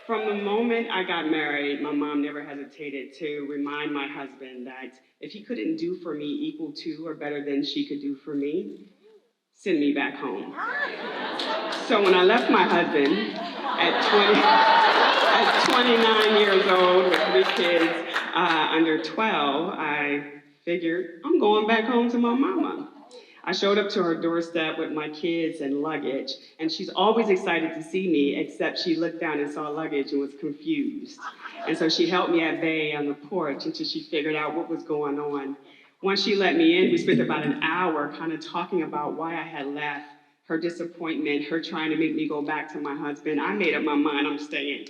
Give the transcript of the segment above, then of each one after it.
From the moment I got married, my mom never hesitated to remind my husband that if he couldn't do for me equal to or better than she could do for me, send me back home. So when I left my husband at 29 years old with three kids under 12, I figured I'm going back home to my mama. I showed up to her doorstep with my kids and luggage, and she's always excited to see me, except she looked down and saw luggage and was confused. And so she held me at bay on the porch until she figured out what was going on. Once she let me in, we spent about an hour kind of talking about why I had left, her disappointment, her trying to make me go back to my husband. I made up my mind, I'm staying.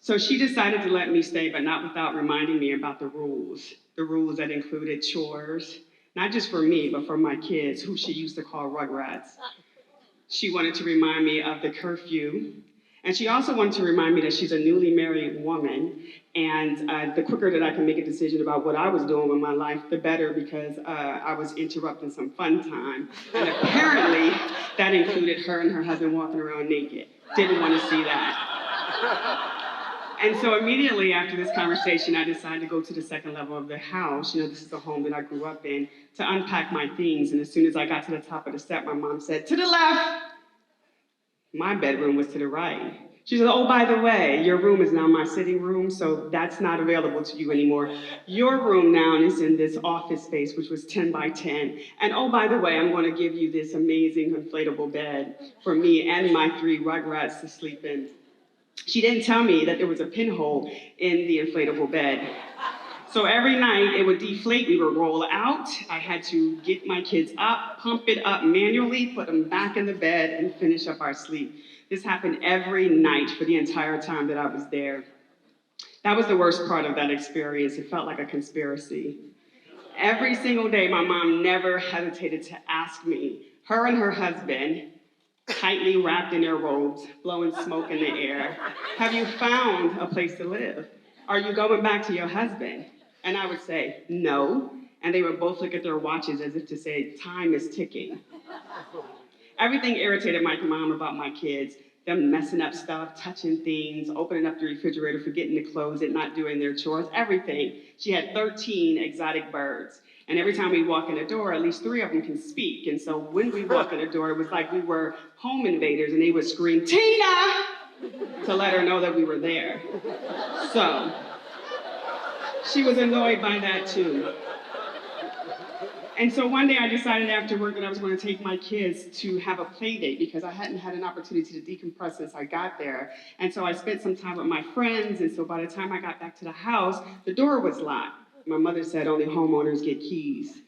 So she decided to let me stay, but not without reminding me about the rules that included chores, not just for me, but for my kids, who she used to call rugrats. She wanted to remind me of the curfew, and she also wanted to remind me that she's a newly married woman, and the quicker that I can make a decision about what I was doing with my life, the better, because I was interrupting some fun time. And apparently, that included her and her husband walking around naked. Didn't want to see that. And so immediately after this conversation, I decided to go to the second level of the house. You know, this is the home that I grew up in, to unpack my things. And as soon as I got to the top of the step, my mom said, "To the left." My bedroom was to the right. She said, "Oh, by the way, your room is now my sitting room, so that's not available to you anymore. Your room now is in this office space, which was 10 by 10. And oh, by the way, I'm going to give you this amazing inflatable bed for me and my three rugrats to sleep in." She didn't tell me that there was a pinhole in the inflatable bed. So every night it would deflate, we would roll out. I had to get my kids up, pump it up manually, put them back in the bed, and finish up our sleep. This happened every night for the entire time that I was there. That was the worst part of that experience. It felt like a conspiracy. Every single day, my mom never hesitated to ask me, her and her husband, tightly wrapped in their robes, blowing smoke in the air, "Have you found a place to live? Are you going back to your husband?" And I would say, "No." And they would both look at their watches as if to say, "Time is ticking." Everything irritated my mom about my kids. Them messing up stuff, touching things, opening up the refrigerator, forgetting to close it, not doing their chores, everything. She had 13 exotic birds. And every time we walk in the door, at least 3 of them can speak. And so when we walk in the door, it was like we were home invaders, and they would scream, "Tina!" to let her know that we were there. So she was annoyed by that too. And so one day I decided after work that I was going to take my kids to have a play date because I hadn't had an opportunity to decompress since I got there. And so I spent some time with my friends, and so by the time I got back to the house, the door was locked. My mother said only homeowners get keys.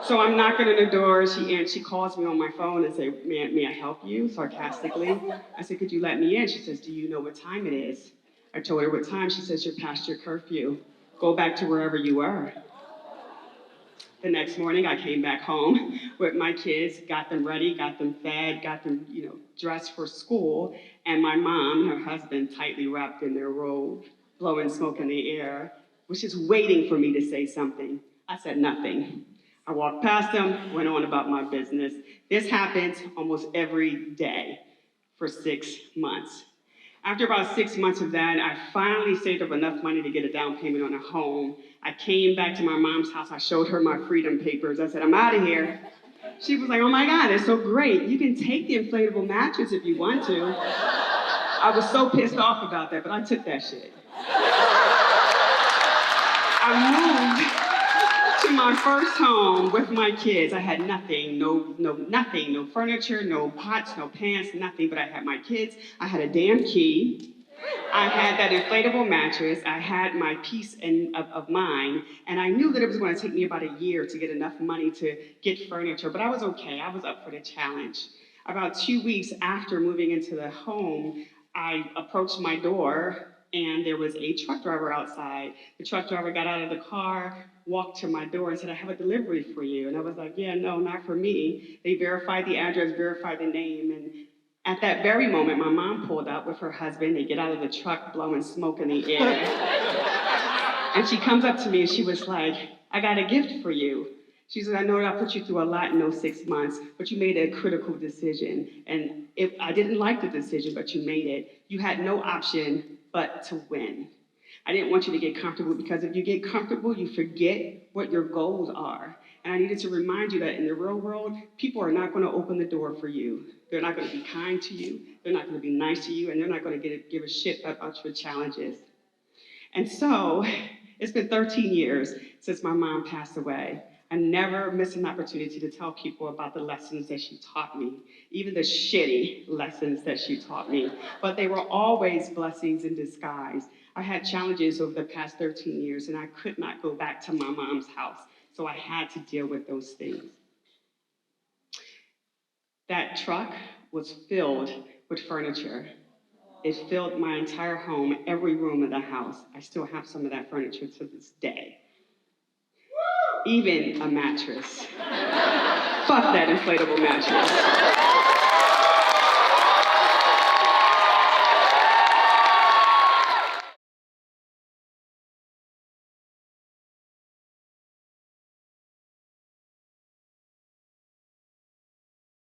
So I'm knocking on the door, she calls me on my phone and says, may I help you, sarcastically. I said, "Could you let me in?" She says, "Do you know what time it is?" I told her what time. She says, "You're past your curfew. Go back to wherever you were." The next morning, I came back home with my kids, got them ready, got them fed, got them, dressed for school, and my mom and her husband, tightly wrapped in their robe, blowing smoke in the air, was just waiting for me to say something. I said nothing. I walked past them, went on about my business. This happened almost every day for 6 months. After about 6 months of that, I finally saved up enough money to get a down payment on a home. I came back to my mom's house. I showed her my freedom papers. I said, "I'm out of here." She was like, "Oh my God, it's so great. You can take the inflatable mattress if you want to." I was so pissed off about that, but I took that shit. I moved to my first home with my kids. I had nothing, nothing, no furniture, no pots, no pans, nothing, but I had my kids. I had a damn key. I had that inflatable mattress. I had my peace of mind, and I knew that it was going to take me about a year to get enough money to get furniture, but I was okay. I was up for the challenge. About 2 weeks after moving into the home, I approached my door, and there was a truck driver outside. The truck driver got out of the car, walked to my door, and said, "I have a delivery for you." And I was like, "Yeah, no, not for me." They verified the address, verified the name, and at that very moment, my mom pulled up with her husband. They get out of the truck, blowing smoke in the air. And she comes up to me and she was like, "I got a gift for you." She said, I know that I put you through a lot in those 6 months, but you made a critical decision. And if I didn't like the decision, but you made it, you had no option but to win. I didn't want you to get comfortable because if you get comfortable, you forget what your goals are. And I needed to remind you that in the real world, people are not going to open the door for you. They're not going to be kind to you. They're not going to be nice to you. And they're not going to give a shit about your challenges. And so it's been 13 years since my mom passed away. I never missed an opportunity to tell people about the lessons that she taught me, even the shitty lessons that she taught me. But they were always blessings in disguise. I had challenges over the past 13 years, and I could not go back to my mom's house. So I had to deal with those things. That truck was filled with furniture. It filled my entire home, every room of the house. I still have some of that furniture to this day. Even a mattress. Fuck that inflatable mattress.